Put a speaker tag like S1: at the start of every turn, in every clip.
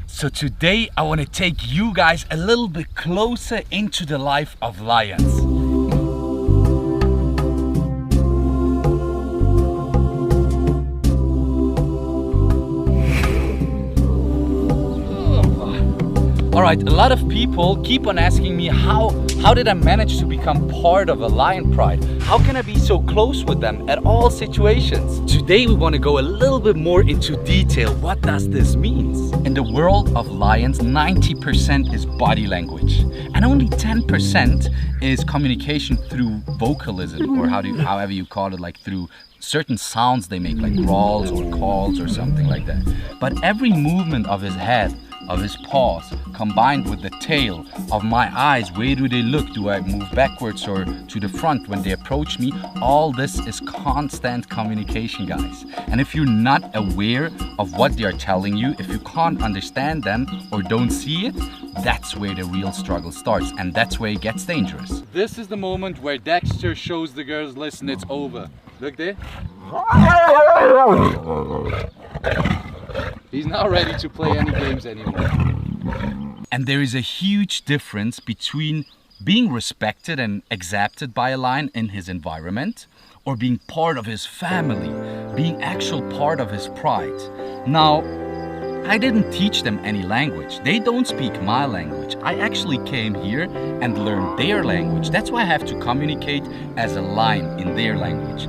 S1: So today I want to take you guys a little bit closer into the life of lions. Alright, a lot of people keep on asking me how did I manage to become part of a Lion Pride? How can I be so close with them at all situations? Today we want to go a little bit more into detail. What does this mean? In the world of lions, 90% is body language and only 10% is communication through vocalism, or however you call it, like through certain sounds they make, like growls or calls or something like that. But every movement of his head, of his paws, combined with the tail, of my eyes, where do they look? Do I move backwards or to the front when they approach me? All this is constant communication, guys. And if you're not aware of what they are telling you, if you can't understand them or don't see it, that's where the real struggle starts, and that's where it gets dangerous. This is the moment where Dexter shows the girls, listen, it's over. Look there. He's not ready to play any games anymore. And there is a huge difference between being respected and accepted by a lion in his environment, or being part of his family, being actual part of his pride. Now, I didn't teach them any language. They don't speak my language. I actually came here and learned their language. That's why I have to communicate as a lion in their language.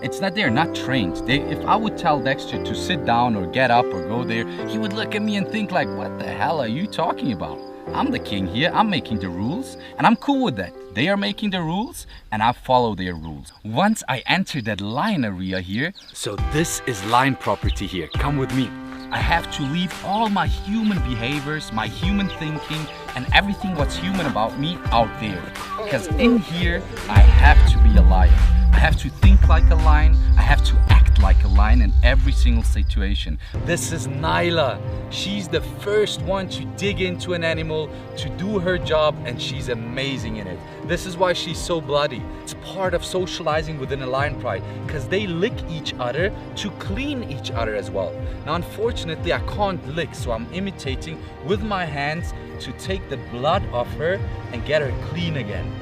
S1: It's not, they're not trained. If I would tell Dexter to sit down or get up or go there, he would look at me and think like, what the hell are you talking about? I'm the king here, I'm making the rules, and I'm cool with that. They are making the rules, and I follow their rules. Once I enter that lion area here, so this is lion property here, come with me. I have to leave all my human behaviors, my human thinking, and everything what's human about me out there. Because in here, I have to be a lion. I have to think like a lion. I have to act like a lion in every single situation. This is Nyla. She's the first one to dig into an animal, to do her job, and she's amazing in it. This is why she's so bloody. It's part of socializing within a Lion Pride, because they lick each other to clean each other as well. Now, unfortunately, I can't lick, so I'm imitating with my hands to take the blood off her and get her clean again.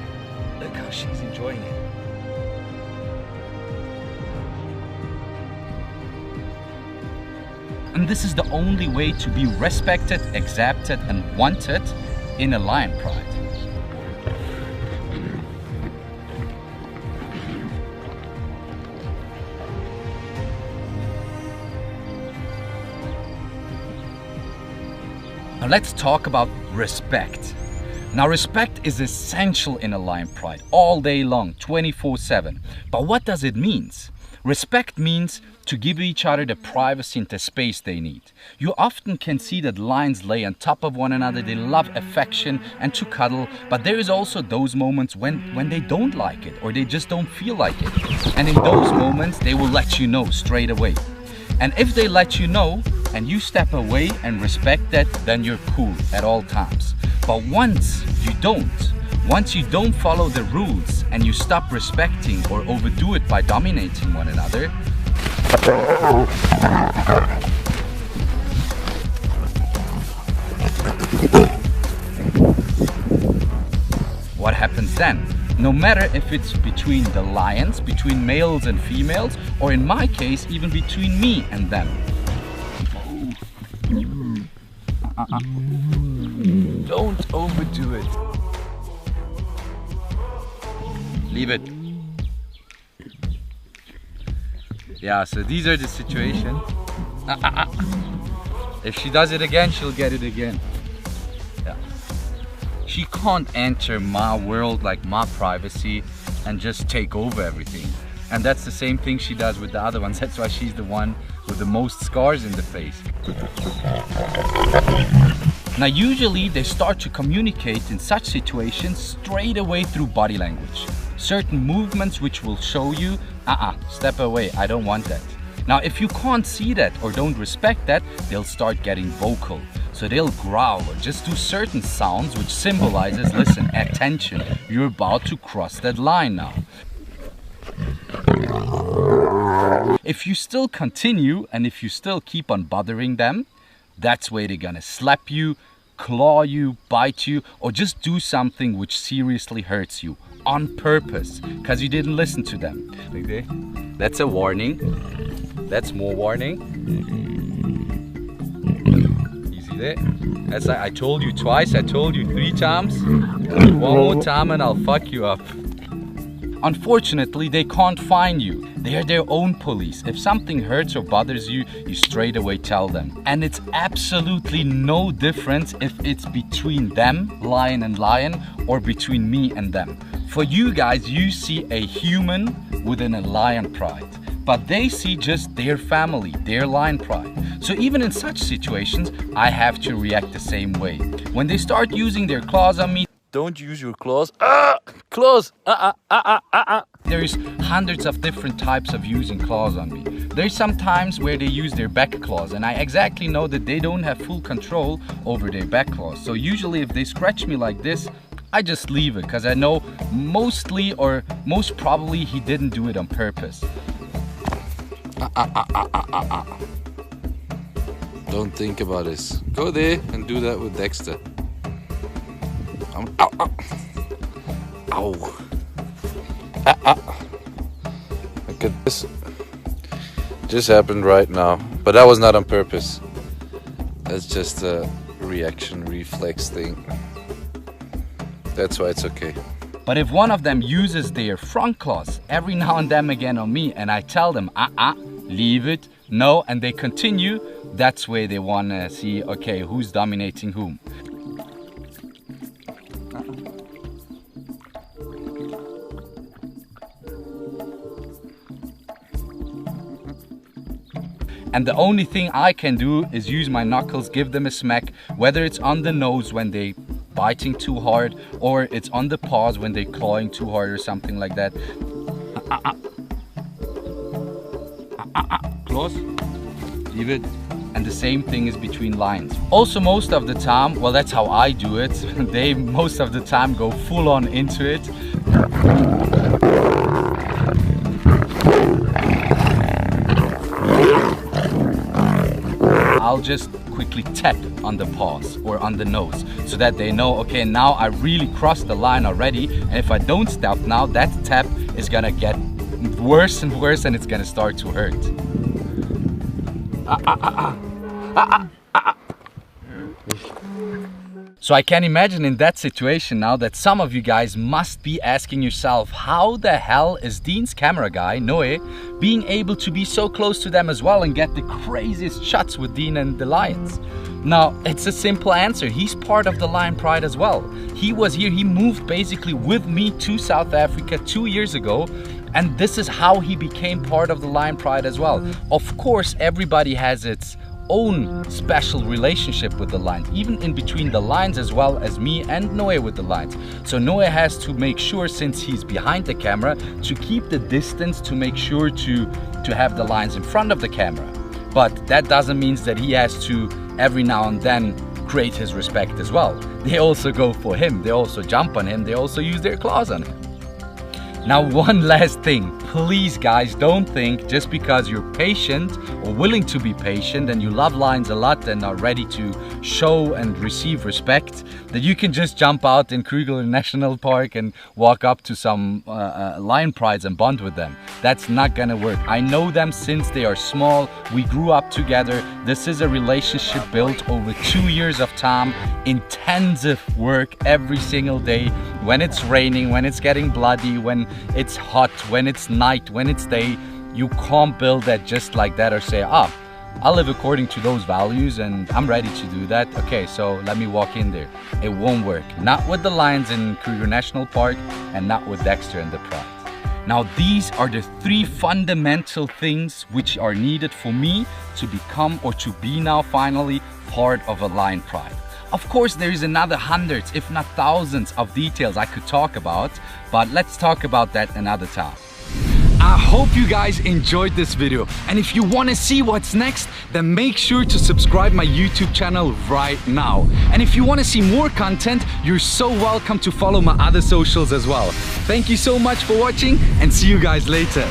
S1: Look how she's enjoying it. And this is the only way to be respected, accepted, and wanted in a Lion Pride. Now let's talk about respect. Now respect is essential in a Lion Pride all day long, 24/7. But what does it mean? Respect means to give each other the privacy and the space they need. You often can see that lions lay on top of one another, they love affection and to cuddle, but there is also those moments when they don't like it or they just don't feel like it. And in those moments, they will let you know straight away. And if they let you know and you step away and respect that, then you're cool at all times. But once you don't follow the rules and you stop respecting or overdo it by dominating one another, what happens then? No matter if it's between the lions, between males and females, or in my case, even between me and them. Don't overdo it. Leave it. Yeah, so these are the situations. If she does it again, she'll get it again. Yeah. She can't enter my world, like my privacy, and just take over everything. And that's the same thing she does with the other ones. That's why she's the one with the most scars in the face. Now usually they start to communicate in such situations straight away through body language. Certain movements which will show you, step away, I don't want that. Now if you can't see that or don't respect that, they'll start getting vocal. So they'll growl or just do certain sounds which symbolizes, listen, attention, you're about to cross that line now. If you still continue and if you still keep on bothering them, that's where they're gonna slap you, claw you, bite you, or just do something which seriously hurts you on purpose because you didn't listen to them. Like there. That's a warning. That's more warning. You see there? That's like I told you twice, I told you 3 times. One more time and I'll fuck you up. Unfortunately, they can't find you. They are their own police. If something hurts or bothers you, you straight away tell them. And it's absolutely no difference if it's between them, lion and lion, or between me and them. For you guys, you see a human within a lion pride. But they see just their family, their lion pride. So even in such situations, I have to react the same way. When they start using their claws on me, don't use your claws. Claws. There's hundreds of different types of using claws on me. There's some times where they use their back claws, and I exactly know that they don't have full control over their back claws. So usually if they scratch me like this, I just leave it because I know mostly or most probably he didn't do it on purpose.
S2: Don't think about this. Go there and do that with Dexter. Ow. Look at this. Just happened right now. But that was not on purpose. That's just a reaction, reflex thing. That's why it's okay.
S1: But if one of them uses their front claws every now and then again on me and I tell them, leave it, no, and they continue, that's where they want to see, okay, who's dominating whom. And the only thing I can do is use my knuckles, give them a smack, whether it's on the nose when they biting too hard, or it's on the paws when they're clawing too hard or something like that. Claws, leave it. And the same thing is between lions. Also most of the time, well that's how I do it, they most of the time go full on into it. I'll just quickly tap on the paws or on the nose so that they know, okay, now I really crossed the line already, and if I don't stop now, that tap is gonna get worse and worse and it's gonna start to hurt. So I can imagine in that situation now that some of you guys must be asking yourself, how the hell is Dean's camera guy, Noe, being able to be so close to them as well and get the craziest shots with Dean and the lions? Now, it's a simple answer. He's part of the Lion Pride as well. He was here, he moved basically with me to South Africa 2 years ago, and this is how he became part of the Lion Pride as well. Of course, everybody has its own special relationship with the lions, even in between the lions as well as me and Noe with the lions. So Noe has to make sure, since he's behind the camera, to keep the distance to make sure to have the lions in front of the camera. But that doesn't mean that he has to every now and then create his respect as well. They also go for him, they also jump on him, they also use their claws on him. Now one last thing, please guys, don't think just because you're patient or willing to be patient and you love lions a lot and are ready to show and receive respect that you can just jump out in Kruger National Park and walk up to some lion prides and bond with them. That's not gonna work. I know them since they are small, we grew up together. This is a relationship built over 2 years of time, intensive work every single day, when it's raining, when it's getting bloody, when it's hot, when it's night, when it's day. You can't build that just like that or say, I live according to those values and I'm ready to do that. Okay, so let me walk in there. It won't work. Not with the lions in Kruger National Park and not with Dexter and the Pride. Now these are the 3 fundamental things which are needed for me to become or to be now finally part of a Lion Pride. Of course, there is another hundreds, if not thousands of details I could talk about, but let's talk about that another time. I hope you guys enjoyed this video, and if you want to see what's next, then make sure to subscribe my YouTube channel right now. And if you want to see more content, you're so welcome to follow my other socials as well. Thank you so much for watching, and see you guys later.